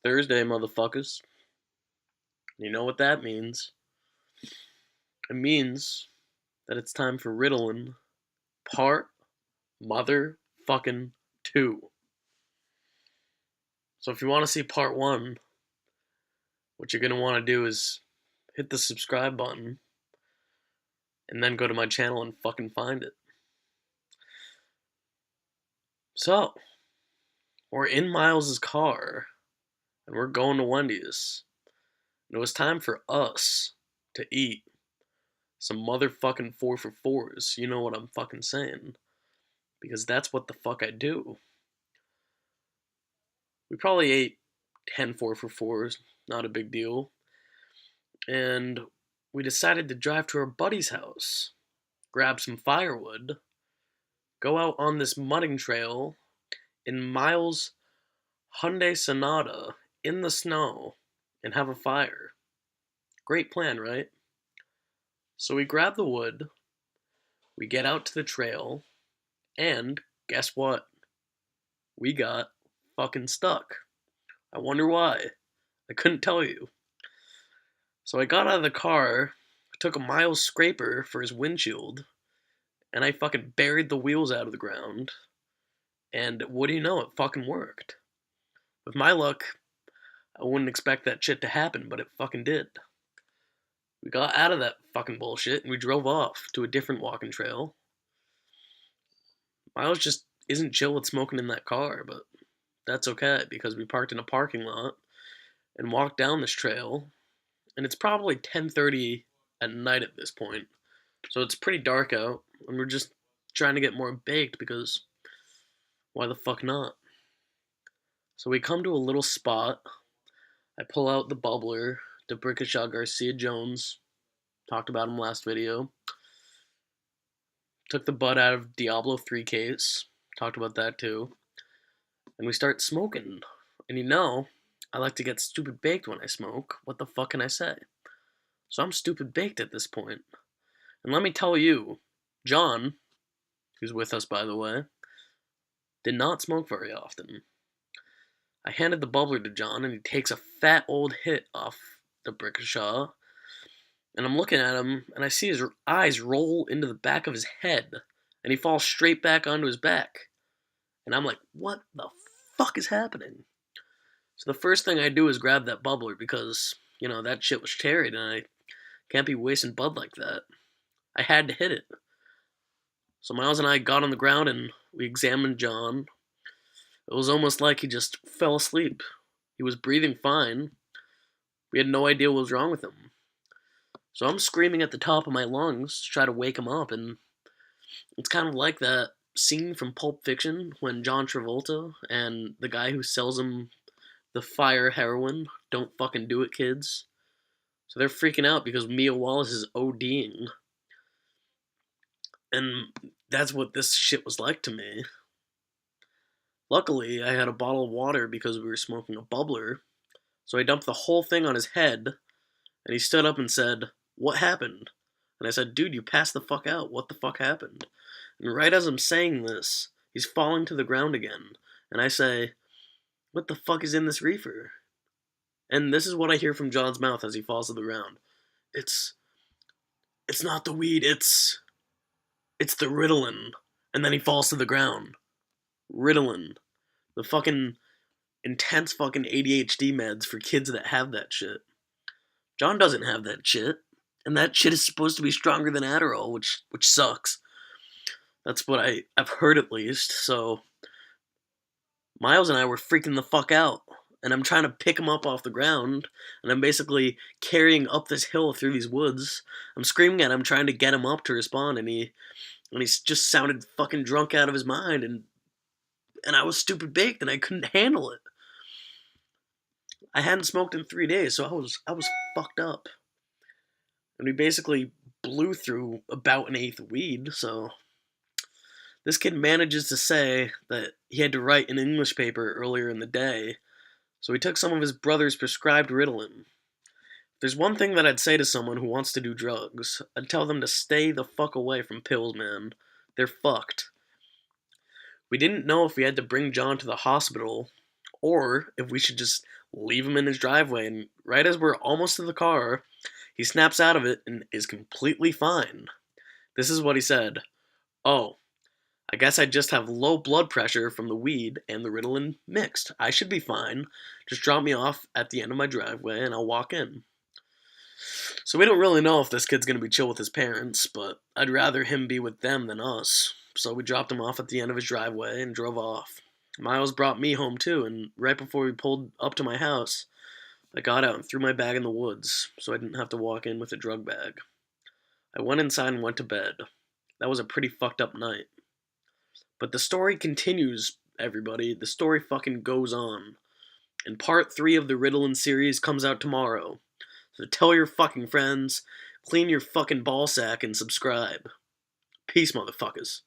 Thursday, motherfuckers. You know what that means? It means that it's time for Ritalin part motherfucking 2. So if you want to see part 1, what you're going to want to do is hit the subscribe button and then go to my channel and fucking find it. So, we're in Miles's car and we're going to Wendy's. And it was time for us to eat some motherfucking 4 for 4s. You know what I'm fucking saying. Because that's what the fuck I do. We probably ate 10 4 for 4s, not a big deal. And we decided to drive to our buddy's house, grab some firewood, go out on this mudding trail in Miles' Hyundai Sonata in the snow, and have a fire. Great plan, right? So we grab the wood, we get out to the trail, and guess what? We got fucking stuck. I wonder why. I couldn't tell you. So I got out of the car, took a Miles scraper for his windshield, and I fucking buried the wheels out of the ground. And what do you know? It fucking worked. With my luck, I wouldn't expect that shit to happen, but it fucking did. We got out of that fucking bullshit and we drove off to a different walking trail. Miles just isn't chill with smoking in that car, but that's okay because we parked in a parking lot and walked down this trail, and it's probably 10:30 at night at this point. So it's pretty dark out, and we're just trying to get more baked because why the fuck not? So we come to a little spot. I pull out the bubbler, the Brickashaw Garcia Jones. Talked about him last video. Took the bud out of Diablo 3 case. Talked about that too. And we start smoking. And you know, I like to get stupid baked when I smoke. What the fuck can I say? So I'm stupid baked at this point. And let me tell you, John, who's with us by the way, did not smoke very often. I handed the bubbler to John and he takes a fat old hit off the Brickashaw. And I'm looking at him and I see his eyes roll into the back of his head and he falls straight back onto his back. And I'm like, what the fuck is happening? So the first thing I do is grab that bubbler because, you know, that shit was cherried and I can't be wasting bud like that. I had to hit it. So Miles and I got on the ground and we examined John. It was almost like he just fell asleep. He was breathing fine. We had no idea what was wrong with him. So I'm screaming at the top of my lungs to try to wake him up, and it's kind of like that scene from Pulp Fiction when John Travolta and the guy who sells him the fire heroin, don't fucking do it, kids. So they're freaking out because Mia Wallace is ODing. And that's what this shit was like to me. Luckily, I had a bottle of water because we were smoking a bubbler, so I dumped the whole thing on his head, and he stood up and said, "What happened?" And I said, "Dude, you passed the fuck out. What the fuck happened?" And right as I'm saying this, he's falling to the ground again, and I say, "What the fuck is in this reefer?" And this is what I hear from John's mouth as he falls to the ground. It's not the weed, it's the Ritalin. And then he falls to the ground. Ritalin. The fucking intense fucking ADHD meds for kids that have that shit. John doesn't have that shit. And that shit is supposed to be stronger than Adderall, which sucks. That's what I've heard at least. So Miles and I were freaking the fuck out. And I'm trying to pick him up off the ground. And I'm basically carrying up this hill through these woods. I'm screaming at him, trying to get him up to respond. And he just sounded fucking drunk out of his mind. And I was stupid baked and I couldn't handle it. I hadn't smoked in 3 days, so I was fucked up. And we basically blew through about an eighth of weed, so this kid manages to say that he had to write an English paper earlier in the day, so he took some of his brother's prescribed Ritalin. If there's one thing that I'd say to someone who wants to do drugs, I'd tell them to stay the fuck away from pills, man. They're fucked. We didn't know if we had to bring John to the hospital or if we should just leave him in his driveway, and right as we're almost to the car, he snaps out of it and is completely fine. This is what he said. "Oh, I guess I just have low blood pressure from the weed and the Ritalin mixed. I should be fine. Just drop me off at the end of my driveway and I'll walk in." So we don't really know if this kid's gonna be chill with his parents, but I'd rather him be with them than us. So we dropped him off at the end of his driveway and drove off. Miles brought me home too, and right before we pulled up to my house, I got out and threw my bag in the woods so I didn't have to walk in with a drug bag. I went inside and went to bed. That was a pretty fucked up night. But the story continues, everybody. The story fucking goes on. And part 3 of the Ritalin series comes out tomorrow. So tell your fucking friends, clean your fucking ball sack, and subscribe. Peace, motherfuckers.